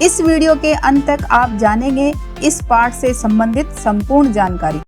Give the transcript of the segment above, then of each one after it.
इस वीडियो के अंत तक आप जानेंगे इस पाठ से संबंधित संपूर्ण जानकारी।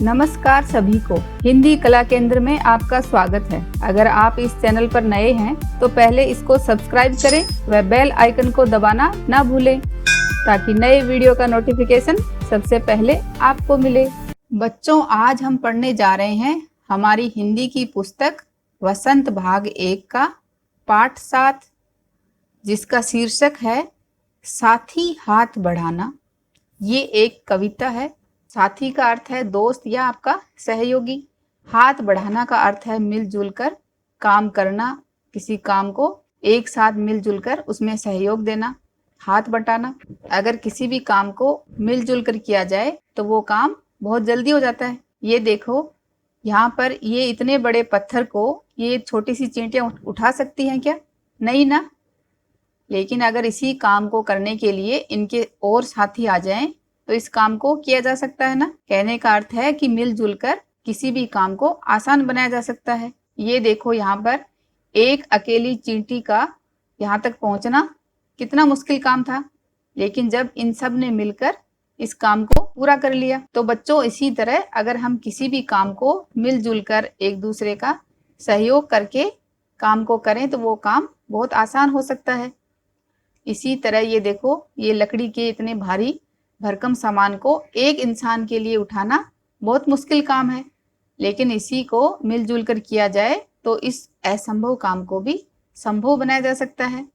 नमस्कार सभी को, हिंदी कला केंद्र में आपका स्वागत है। अगर आप इस चैनल पर नए हैं तो पहले इसको सब्सक्राइब करें व बेल आइकन को दबाना ना भूलें ताकि नए वीडियो का नोटिफिकेशन सबसे पहले आपको मिले। बच्चों, आज हम पढ़ने जा रहे हैं हमारी हिंदी की पुस्तक वसंत भाग 1 का पाठ 7, जिसका शीर्षक है साथी हाथ बढ़ाना। ये एक कविता है। साथी का अर्थ है दोस्त या आपका सहयोगी। हाथ बढ़ाना का अर्थ है मिलजुल कर काम करना, किसी काम को एक साथ मिलजुल कर उसमें सहयोग देना, हाथ बटाना। अगर किसी भी काम को मिलजुल कर किया जाए तो वो काम बहुत जल्दी हो जाता है। ये देखो, यहाँ पर ये इतने बड़े पत्थर को ये छोटी सी चींटियां उठा सकती हैं क्या? नहीं ना। लेकिन अगर इसी काम को करने के लिए इनके और साथी आ जाएं तो इस काम को किया जा सकता है ना। कहने का अर्थ है कि मिलजुल कर किसी भी काम को आसान बनाया जा सकता है। ये देखो, यहाँ पर एक अकेली चींटी का यहाँ तक पहुंचना कितना मुश्किल काम था, लेकिन जब इन सब ने मिलकर इस काम को पूरा कर लिया। तो बच्चों, इसी तरह अगर हम किसी भी काम को मिलजुल कर एक दूसरे का सहयोग करके काम को करें तो वो काम बहुत आसान हो सकता है। इसी तरह ये देखो, ये लकड़ी के इतने भारी भरकम सामान को एक इंसान के लिए उठाना बहुत मुश्किल काम है, लेकिन इसी को मिलजुल कर किया जाए तो इस असंभव काम को भी संभव बनाया जा सकता है।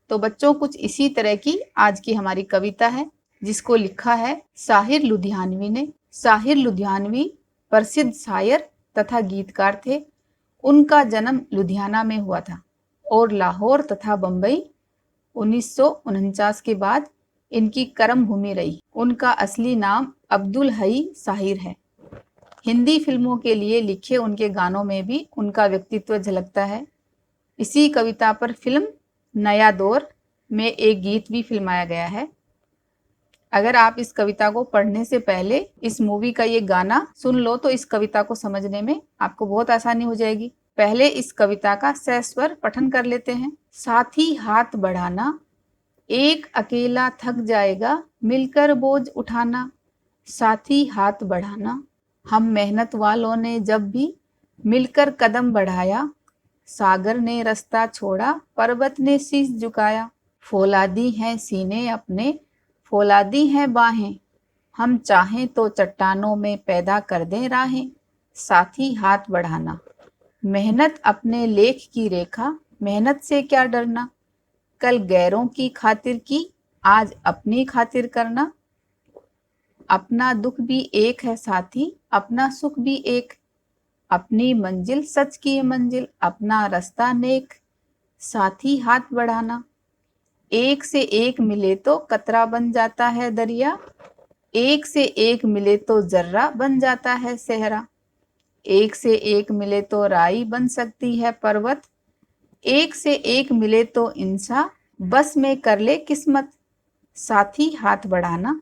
तो बच्चों, कुछ इसी तरह की आज की हमारी कविता है, जिसको लिखा है साहिर लुधियानवी ने। साहिर लुधियानवी प्रसिद्ध शायर तथा गीतकार थे। उनका जन्म लुधियाना में हुआ था और लाहौर तथा बम्बई 1949 के बाद इनकी कर्म भूमि रही। उनका असली नाम अब्दुल हई साहिर है। हिंदी फिल्मों के लिए लिखे उनके गानों में भी उनका व्यक्तित्व झलकता है। इसी कविता पर फिल्म नया दौर में एक गीत भी फिल्माया गया है। अगर आप इस कविता को पढ़ने से पहले इस मूवी का ये गाना सुन लो तो इस कविता को समझने में आपको बहुत आसानी हो जाएगी। पहले इस कविता का सस्वर पठन कर लेते हैं। साथी हाथ बढ़ाना, एक अकेला थक जाएगा मिलकर बोझ उठाना। साथी हाथ बढ़ाना, हम मेहनत वालों ने जब भी मिलकर कदम बढ़ाया। सागर ने रास्ता छोड़ा, पर्वत ने शीश झुकाया। फौलादी हैं सीने अपने, फौलादी हैं बाहें, हम चाहें तो चट्टानों में पैदा कर दें राहें। साथी हाथ बढ़ाना, मेहनत अपने लेख की रेखा, मेहनत से क्या डरना। कल गैरों की खातिर की, आज अपनी खातिर करना। अपना दुख भी एक है साथी, अपना सुख भी एक। अपनी मंजिल सच की मंजिल, अपना रास्ता नेक। साथी हाथ बढ़ाना, एक से एक मिले तो कतरा बन जाता है दरिया। एक से एक मिले तो जर्रा बन जाता है सहरा। एक से एक मिले तो राई बन सकती है पर्वत। एक से एक मिले तो इंसान बस में कर ले किस्मत। साथी हाथ बढ़ाना।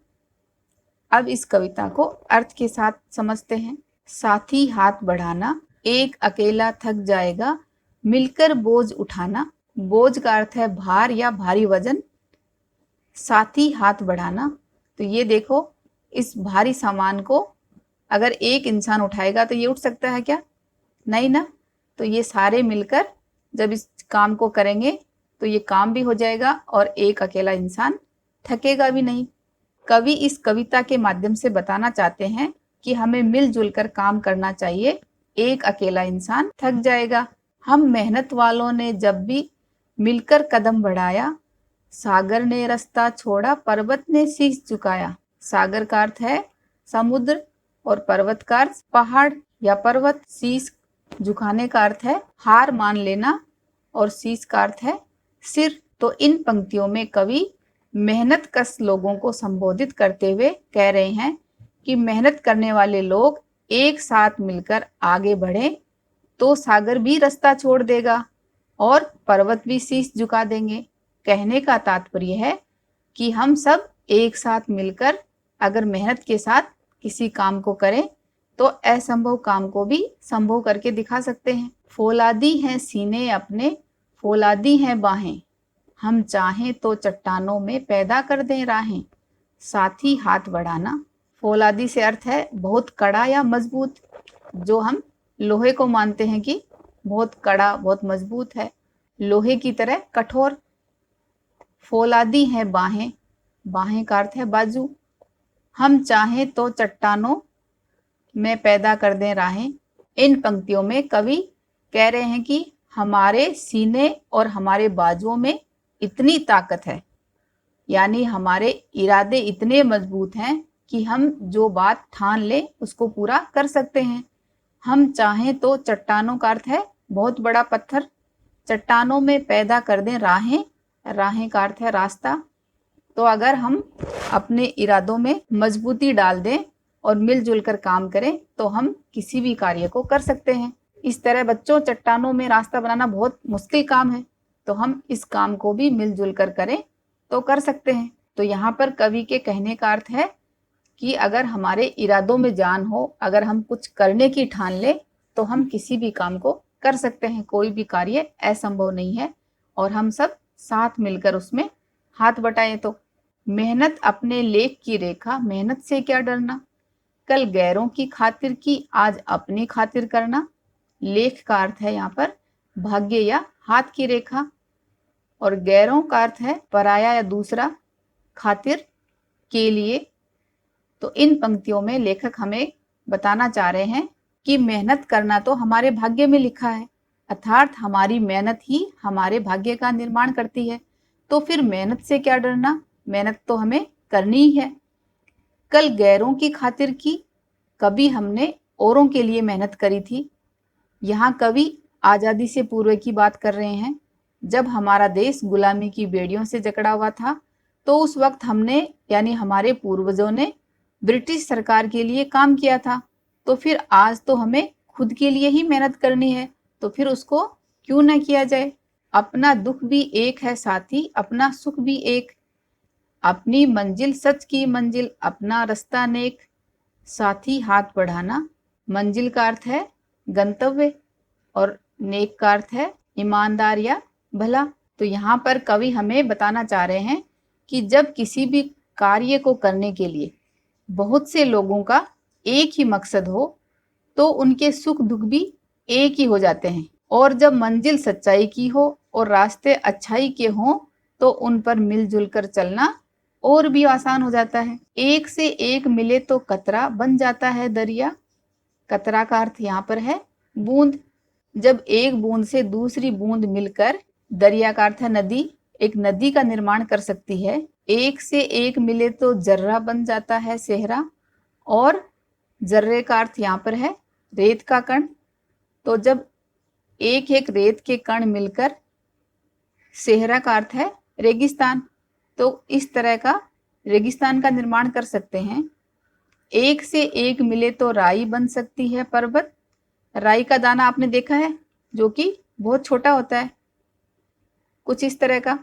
अब इस कविता को अर्थ के साथ समझते हैं। साथी हाथ बढ़ाना, एक अकेला थक जाएगा मिलकर बोझ उठाना। बोझ का अर्थ है भार या भारी वजन। साथी हाथ बढ़ाना, तो ये देखो, इस भारी सामान को अगर एक इंसान उठाएगा तो ये उठ सकता है क्या? नहीं ना। तो ये सारे मिलकर जब इस काम को करेंगे तो ये काम भी हो जाएगा और एक अकेला इंसान थकेगा भी नहीं। कवि इस कविता के माध्यम से बताना चाहते हैं कि हमें मिलजुल कर काम करना चाहिए, एक अकेला इंसान थक जाएगा। हम मेहनत वालों ने जब भी मिलकर कदम बढ़ाया। सागर ने रास्ता छोड़ा, पर्वत ने शीश झुकाया। सागर का अर्थ है समुद्र और पर्वत का अर्थ पहाड़ या पर्वत। शीश झुकाने का अर्थ है हार मान लेना और शीश का अर्थ है सिर। तो इन पंक्तियों में कवि मेहनत कश लोगों को संबोधित करते हुए कह रहे हैं कि मेहनत करने वाले लोग एक साथ मिलकर आगे बढ़ें तो सागर भी रास्ता छोड़ देगा और पर्वत भी शीश झुका देंगे। कहने का तात्पर्य है कि हम सब एक साथ मिलकर अगर मेहनत के साथ किसी काम को करें तो असंभव काम को भी संभव करके दिखा सकते हैं। फौलादी हैं सीने अपने, फौलादी हैं बाहें, हम चाहें तो चट्टानों में पैदा कर दें राहें, साथ ही हाथ बढ़ाना। फौलादी से अर्थ है बहुत कड़ा या मजबूत, जो हम लोहे को मानते हैं कि बहुत कड़ा, बहुत मजबूत है, लोहे की तरह कठोर। फौलादी है बाहें, बाहें का अर्थ है बाजू। हम चाहें तो चट्टानों में पैदा कर दें राहें। इन पंक्तियों में कवि कह रहे हैं कि हमारे सीने और हमारे बाजुओं में इतनी ताकत है, यानी हमारे इरादे इतने मजबूत हैं कि हम जो बात ठान लें उसको पूरा कर सकते हैं। हम चाहें तो चट्टानों का अर्थ है बहुत बड़ा पत्थर, चट्टानों में पैदा कर दें राहें, राहें का अर्थ है रास्ता। तो अगर हम अपने इरादों में मजबूती डाल दें और मिलजुल कर काम करें तो हम किसी भी कार्य को कर सकते हैं। इस तरह बच्चों, चट्टानों में रास्ता बनाना बहुत मुश्किल काम है, तो हम इस काम को भी मिलजुल कर करें तो कर सकते हैं। तो यहाँ पर कवि के कहने का अर्थ है कि अगर हमारे इरादों में जान हो, अगर हम कुछ करने की ठान ले तो हम किसी भी काम को कर सकते हैं। कोई भी कार्य असंभव नहीं है और हम सब साथ मिलकर उसमें हाथ बटाएं तो। मेहनत अपने लेख की रेखा, मेहनत से क्या डरना, कल गैरों की खातिर की आज अपनी खातिर करना। लेख का अर्थ है यहाँ पर भाग्य या हाथ की रेखा, और गैरों का अर्थ है पराया या दूसरा, खातिर के लिए। तो इन पंक्तियों में लेखक हमें बताना चाह रहे हैं कि मेहनत करना तो हमारे भाग्य में लिखा है, अर्थात हमारी मेहनत ही हमारे भाग्य का निर्माण करती है। तो फिर मेहनत से क्या डरना, मेहनत तो हमें करनी ही है। कल गैरों की खातिर की, कभी हमने औरों के लिए मेहनत करी थी। यहाँ कवि आज़ादी से पूर्व की बात कर रहे हैं, जब हमारा देश गुलामी की बेड़ियों से जकड़ा हुआ था, तो उस वक्त हमने यानी हमारे पूर्वजों ने ब्रिटिश सरकार के लिए काम किया था। तो फिर आज तो हमें खुद के लिए ही मेहनत करनी है, तो फिर उसको क्यों ना किया जाए। अपना दुख भी एक है साथी, अपना सुख भी एक, अपनी मंजिल सच की मंजिल, अपना रास्ता नेक, साथी हाथ बढ़ाना। मंजिल का अर्थ है गंतव्य और नेक का अर्थ है ईमानदार या भला। तो यहाँ पर कवि हमें बताना चाह रहे हैं कि जब किसी भी कार्य को करने के लिए बहुत से लोगों का एक ही मकसद हो तो उनके सुख दुख भी एक ही हो जाते हैं, और जब मंजिल सच्चाई की हो और रास्ते अच्छाई के हों तो उन पर मिलजुल कर चलना और भी आसान हो जाता है। एक से एक मिले तो कतरा बन जाता है दरिया। कतरा का अर्थ यहाँ पर है बूंद। जब एक बूंद से दूसरी बूंद मिलकर, दरिया का अर्थ है नदी, एक नदी का निर्माण कर सकती है। एक से एक मिले तो जर्रा बन जाता है सेहरा, और जर्रे का अर्थ यहाँ पर है रेत का कण। तो जब एक एक रेत के कण मिलकर, सेहरा का अर्थ है रेगिस्तान, तो इस तरह का रेगिस्तान का निर्माण कर सकते हैं। एक से एक मिले तो राई बन सकती है पर्वत। राई का दाना आपने देखा है, जो कि बहुत छोटा होता है, कुछ इस तरह का।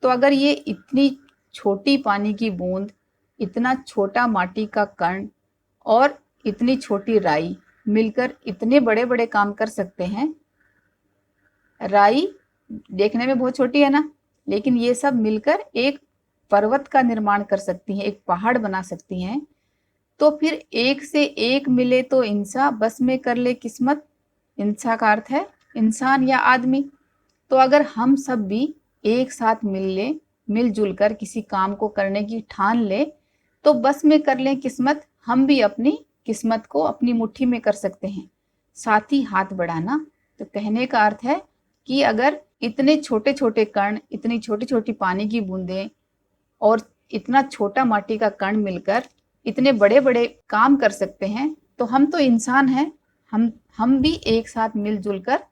तो अगर ये इतनी छोटी पानी की बूंद, इतना छोटा माटी का कण और इतनी छोटी राई मिलकर इतने बड़े बड़े काम कर सकते हैं। राई देखने में बहुत छोटी है ना, लेकिन ये सब मिलकर एक पर्वत का निर्माण कर सकती हैं, एक पहाड़ बना सकती हैं। तो फिर एक से एक मिले तो इंसा, बस में कर ले किस्मत। इंसा का अर्थ है इंसान या आदमी। तो अगर हम सब भी एक साथ मिलजुल कर किसी काम को करने की ठान ले तो बस में कर लें किस्मत, हम भी अपनी किस्मत को अपनी मुट्ठी में कर सकते हैं। साथ ही हाथ बढ़ाना, तो कहने का अर्थ है कि अगर इतने छोटे छोटे कण, इतनी छोटी छोटी पानी की बूंदें और इतना छोटा माटी का कण मिलकर इतने बड़े बड़े काम कर सकते हैं, तो हम तो इंसान हैं, हम भी एक साथ मिलजुल कर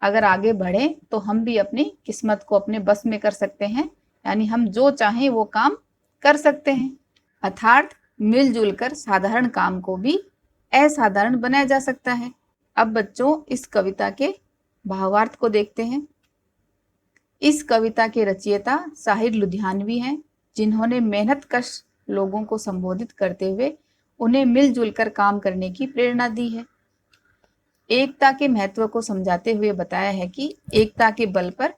अगर आगे बढ़ें तो हम भी अपनी किस्मत को अपने बस में कर सकते हैं, यानी हम जो चाहें वो काम कर सकते हैं। अर्थात मिलजुल कर साधारण काम को भी असाधारण बनाया जा सकता है। अब बच्चों, इस कविता के भावार्थ को देखते हैं। इस कविता के रचयिता साहिर लुधियानवी हैं, जिन्होंने मेहनत कश लोगों को संबोधित करते हुए उन्हें मिलजुल कर काम करने की प्रेरणा दी है। एकता के महत्व को समझाते हुए बताया है कि एकता के बल पर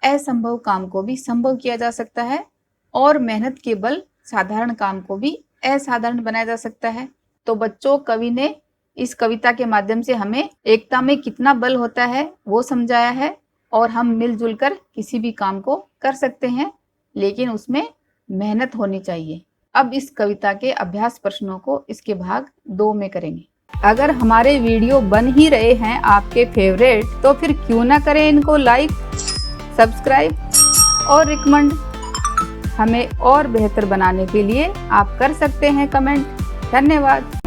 असंभव काम को भी संभव किया जा सकता है और मेहनत के बल साधारण काम को भी असाधारण बनाया जा सकता है। तो बच्चों, कवि ने इस कविता के माध्यम से हमें एकता में कितना बल होता है वो समझाया है और हम मिलजुल कर किसी भी काम को कर सकते हैं, लेकिन उसमें मेहनत होनी चाहिए। अब इस कविता के अभ्यास प्रश्नों को इसके भाग 2 में करेंगे। अगर हमारे वीडियो बन ही रहे हैं आपके फेवरेट, तो फिर क्यों ना करें इनको लाइक, सब्सक्राइब और रिकमेंड। हमें और बेहतर बनाने के लिए आप कर सकते हैं कमेंट। धन्यवाद।